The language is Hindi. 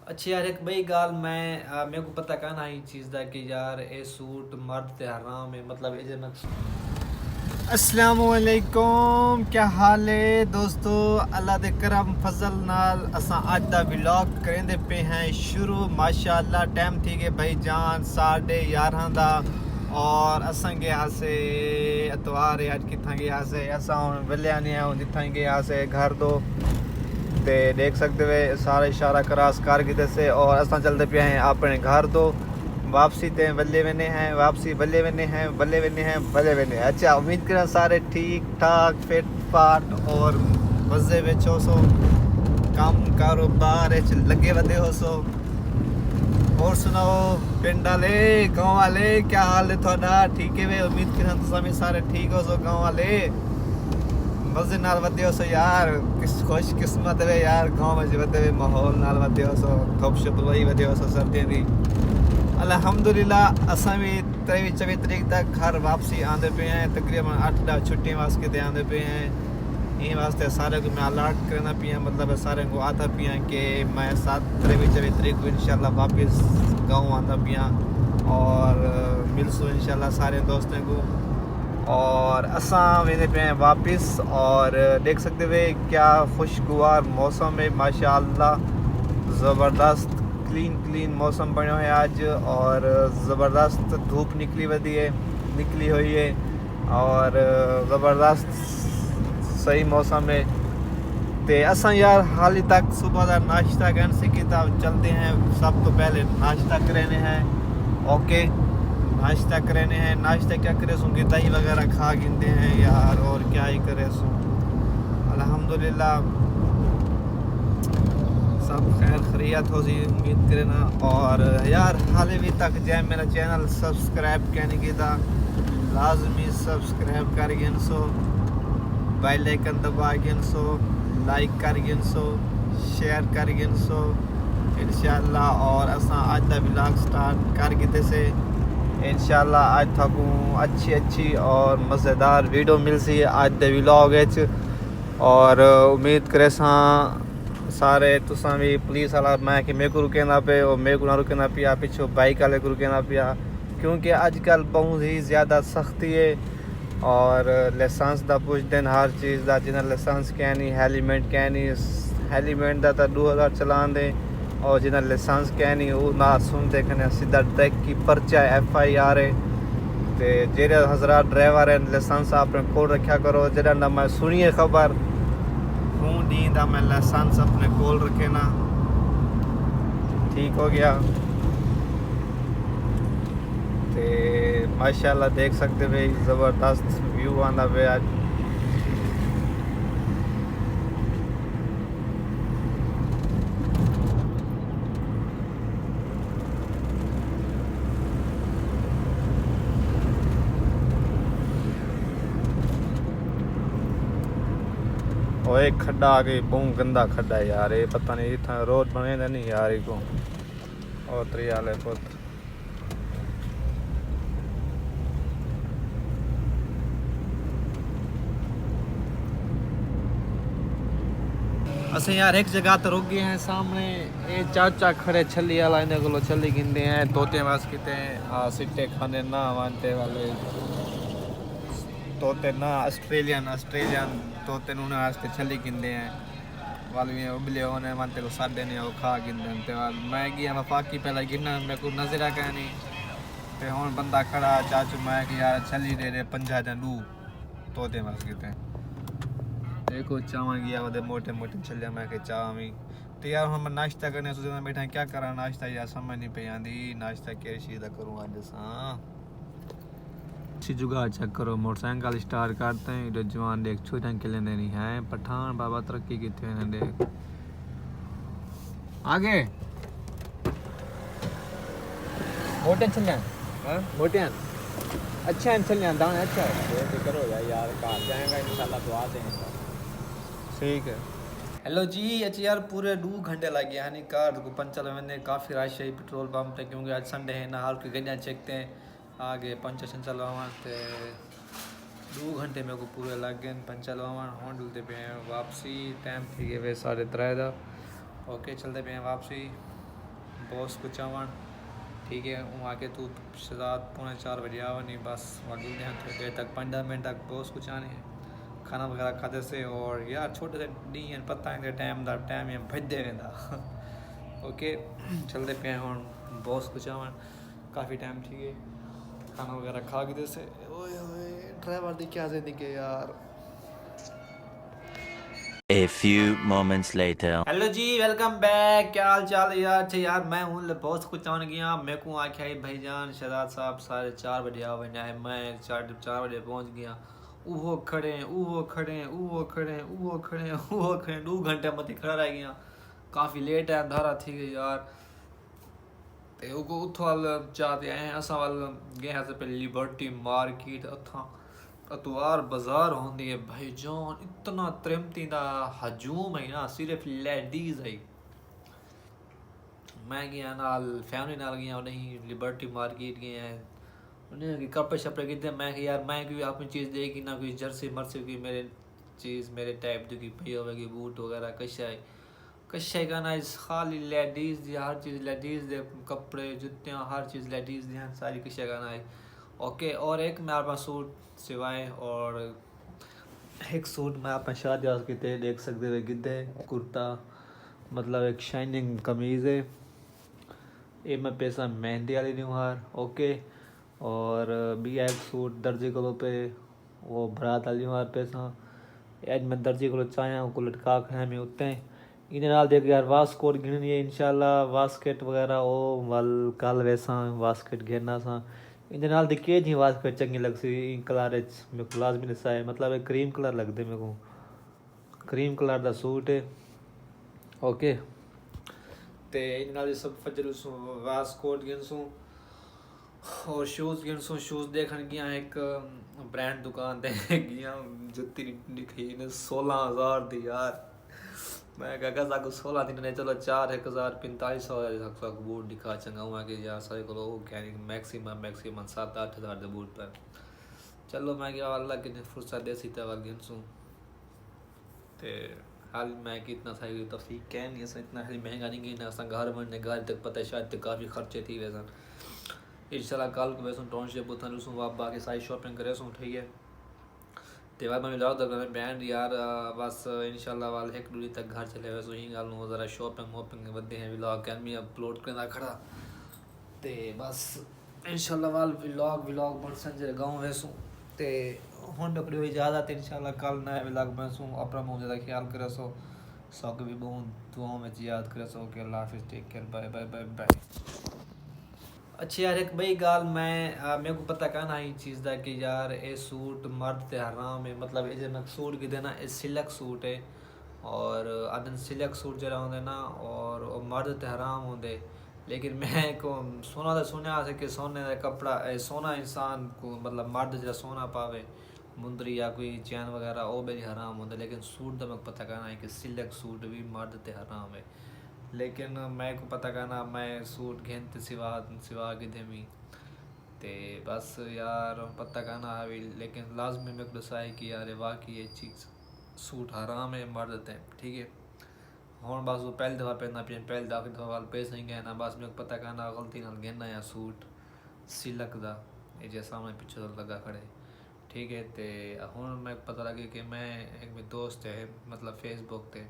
अच्छा यार एक बई गाल मेरे को पता कहना ही चीज़ दा कि यार ये सूट मर्द ते हराम है मतलब ये ना। अस्सलामुअलैकुम, क्या हाल है दोस्तों। अल्लाह दे करम फजल नाल असां अज दा व्लॉग करेंदे पे हैं शुरू। माशाअल्लाह टाइम थी गए भाई जान 11:30 दा और असां गया से इतवार है अज किथा गया से असां हुण वलिया नहीं हूँ जिथा गया से घर दो ते देख सकते वे सारे इशारा क्रॉस कर गए से और असां चलते पे हैं अपने घर दो वापसी ते बल्ले वेने हैं वापसी बल्ले वेने हैं बल्ले वेने हैं बल्ले वेने। अच्छा उम्मीद करा सारे ठीक ठाक फिट फाट और मजे विच हो सो काम कारोबार लगे वधे हो सो। और सुनाओ पिंड वाले गाँव वाले क्या हाल है थोड़ा ठीक है वे उम्मीद करा तुम सारे ठीक हो सो गाँव वाले मजे नाल वधे हो सो यार किस खुश किस्मत वे यार गाँव में वधे वे माहौल नाल वधे हो सो गप शप वही वधे हो सो सर्दियों की अल्हम्दुलिल्लाह असां भी 23-24 तरीक तक घर वापसी आंदे पे हैं तकरीबन 8 छुट्टी वास्ते ते आंदे पे हैं इन वास्ते सारे को मैं अलर्ट करना पिया मतलब सारे को आता पिया कि मैं 7-23 तरीक को इंशाल्लाह वापस गाँव आंदा पिया और मिलसूँ इंशाल्लाह सारे दोस्तों को और असां वेंदे पे हैं वापस। और देख सकते हुए क्या खुशगवार मौसम है माशाअल्लाह ज़बरदस्त क्लीन मौसम बनो है आज और ज़बरदस्त धूप निकली हुई है और ज़बरदस्त सही मौसम है। तो असां यार हाल तक सुबह का नाश्ता करने से किता चलते हैं सब तो पहले नाश्ता करेने हैं। ओके नाश्ता करेने हैं नाश्ता क्या करे सूँ दही वगैरह खा गिनते हैं यार और क्या ही करे सूँ अल्हम्दुलिल्लाह सब खैर खैरियत हो सी उम्मीद करना। और यार हाल भी तक जै मेरा चैनल सब्सक्राइब कहने की था लाजमी सब्सक्राइब कर गिन सो बेल आइकन दबा गिन सो लाइक कर गिन सो शेयर कर गिन सो इंशाल्लाह। और असां आज दा व्लॉग स्टार्ट कर गिते से इंशाल्लाह आज थकूँ अच्छी और मज़ेदार वीडियो मिल सी आज दे व्लॉग और उम्मीद करे सारे तुसा भी पुलिस वाला मैं कि मेरे को रुकेना पे और मेरे को ना रुकेना पिया पिछो बाइक वाले को रुकेना पिया क्योंकि आजकल बहुत ही ज़्यादा सख्ती है और लाइसेंस दा पुछ दिन हर चीज़ दा जिन्हें लाइसेंस क्या नहीं हेलीमेंट दा 2000 चलान दे और जिन्हें लाइसेंस क्या नहीं वो ना सुनते कने सीधा ट्रैक की पर्चा FIR है। तो जेरे हज़रात ड्राइवर हैं लाइसेंस अपने कोल रखा करो जेड़ा ना मैं सुनिए खबर खून दी दा मैं लाइसेंस अपने कोल रखे ना ठीक हो गया। तो माशाल्लाह देख सकते भाई ज़बरदस्त व्यू आंदा पे आज और एक खड्डा आ गई बहुत गंदा खड्डा है यार ये पता नहीं इतना रोड बने नहीं यार को और त्रियाले पुत्र असें यार एक जगह तो रुक गए हैं सामने ये चाचा खड़े छली वाला इन्हें को छली गिनते हैं तोते वास किते सिट्टे खाने ना मानते वाले तोते ना ऑस्ट्रेलियन तोते उन्हें वास्ते छली गिनते हैं वाले उबले होने मानते को सादे नहीं वो खा गिनते हैं मैं गया वफाकी पहले गिनना मेरे को नजर आ गया नहीं तो हूँ बंदा खड़ा चाचू मैं कि यार छली दे दे 50 दिन तोते वास किते देखो चावा गया वो मोटे छलिया मैं के चाह भी तो यार हम नाश्ता करने सोचते बैठा क्या करा नाश्ता यार समझ नहीं पे आती नाश्ता केड़ी चीज़ का करूँ आज अच्छी जुगाड़ चेक करो मोटरसाइकिल स्टार्ट करते हैं तो जवान देख छोटा के लेने नहीं है पठान बाबा तरक्की की थे देख आगे मोटे छलिया मोटे अच्छा छलिया दाने अच्छा है करो यार कहा जाएगा इंशाल्लाह दुआ देंगे ठीक है। हेलो जी अच्छा यार पूरे 2 घंटे लग गए यानी कार को पंचर मैंने काफ़ी रश है पेट्रोल पंप पे क्योंकि आज संडे है ना हाल की गड्डियाँ चेकते हैं आगे पंचर शंचर लगवाते 2 घंटे मेरे को पूरे लग गए पंचर लगवान हों डुलते पे हैं वापसी टाइम थी गए 3:30 ओके चलते पे हैं वापसी बॉस को चवन ठीक है वहाँ के तू रात 3:45 आवा नहीं बस वहाँ गिनते हैं थोड़ी देर तक 15 मिनट तक बॉस को चाने हैं खाना वगैरह खाते से और यार छोटे से डी पता है टाइम ये भजते रहता ओके चलते पे हैं और बॉस को चावन काफ़ी टाइम ठीक है खाना वगैरह खा के से ओए ओए ड्राइवर दी क्या से दिखे यार। A few moments later. Hello ji welcome back क्या हाल चाल है यार अच्छा यार मैं हूँ बॉस को चावन गया मेरे को आख्या भाईजान शहजाद साहब 4:30 आ बजे मैं 4 बजे पहुँच गया वो खड़े वो खड़े वो खड़े वो खड़े वो खड़े 2 घंटे मत खड़ा रह गया काफ़ी लेट है अंधारा थी गई यार ते उतो वाल चाहते हैं असा वाल गए से पहले लिबर्टी मार्केट अथा अतवार बाजार होंदी है भाईजान इतना त्रिमती दा हजूम है ना सिर्फ लेडीज है मैं गया नाल फैमिली नाल गया नहीं लिबर्टी मार्केट गए हैं उन्हें कपड़े शपड़े कितने मैं यार मैं कोई अपनी चीज़ देगी ना कोई जर्सी मर्सी की मेरे चीज़ मेरे टाइप की पी होगी बूट वगैरह कशा का ना खाली लेडीज़ दी हर चीज़ लेडीज़ दे कपड़े जुत्तियाँ हर चीज़ लेडीज़ दी सारी कशा का ना है ओके और एक मैं अपना सूट सिवाए और एक सूट मैं अपना शादी के देख सकते हुए गिद्धे कुर्ता मतलब एक शाइनिंग कमीज़ है ये मैं पैसा मेहंदी वाली न्यूहार ओके और भी एक सूट दर्जी को पे वो बरात वाली न्यूहार पैसा आज मैं दर्जी को चाया को लटका खाया में उतने इन्हें नाल देख यार वास्कोट गिननी है इंशाल्लाह वास्केट वगैरह ओ वल कल वैसा वास्केट घेरना सा इन्हें नाल दिखे जी वास्केट चंगी लग सी इन कलर मेरे को लाजमी दसा है मतलब एक क्रीम कलर लगते मेरे को क्रीम कलर का सूट है ओके ते इन नाल सब फजर वास्कोट गिनसूँ और शूज़ गिनसूँ शूज़ देखने गया एक ब्रांड दुकान ते गया जुत्ती दिखी ने 16,000 दी यार मैं क्या साको 16 दिन ने चलो 4,4500 तक बूट दिखा चंगा हुआ कि यार सारे को क्या मैक्सिमम 7-8 हज़ार के बूट पर चलो मैं क्या अल्लाह की फुर्सत दे सी तवा गिनसूँ ते हाल मैं कि इतना सही तफसीक कह नहीं ऐसा इतना महंगा नहीं गिना असा घर बनने घर तक पता है शायद तक काफ़ी खर्चे थी वैसा इंशाल्लाह कल को वैसे टाउनशिप उतना लूँ आप बाकी सारी शॉपिंग करे सूँ ठीक है त्यौहार में मिलाओ तो बैंड यार बस इंशाल्लाह वाल 1 दूरी तक घर चले वैसे ही गल ज़रा शॉपिंग वॉपिंग बंदे हैं व्लॉग कैन भी अपलोड करना खड़ा ते बस इंशाल्लाह वाल व्लॉग बन संजय गाँव वैसू ते हुन डकड़ी हुई ज़्यादा तो इंशाल्लाह कल नया व्लॉग बनसूँ अपना बहुत ज़्यादा ख्याल करे सो सौ भी बहुत दुआओं में याद करे सो कि अल्लाह हाफिज़ take care bye bye bye bye. अच्छा यार एक बई गाल मैं मेरे को पता कहना ही चीज़ दा कि यार ये सूट मर्द ते हराम है मतलब ये मैं सूट की देना ये सिलक सूट है और अदन सिलक सूट जरा होंगे ना और मर्द ते हराम होंगे लेकिन मैं को सोना तो सुना से कि सोने का कपड़ा सोना इंसान को मतलब मर्द जरा सोना पावे मुंदरी या कोई चैन वगैरह वो भी हराम होंगे लेकिन सूट तो मैं पता कहना है कि सिलक सूट भी मर्द ते हराम है लेकिन मैं को पता करना मैं सूट घेनते सिवा के देमी ते बस यार पता करना है लेकिन लाजमी मेरे को दसा है कि यार वाकई ये चीज़ सूट हराम है मर्द है ठीक है हूँ बस वो पहली दफ़ा पहनना पे पहली दफ़ा वाल पैसे नहीं गहना बस मेरे को पता करना गलती नाल गहना या सूट सिलक दा ये जैसा सामने पीछे लगा खड़े ठीक है ते हूँ मैं पता लगे कि मैं एक मेरे दोस्त है मतलब फेसबुक ते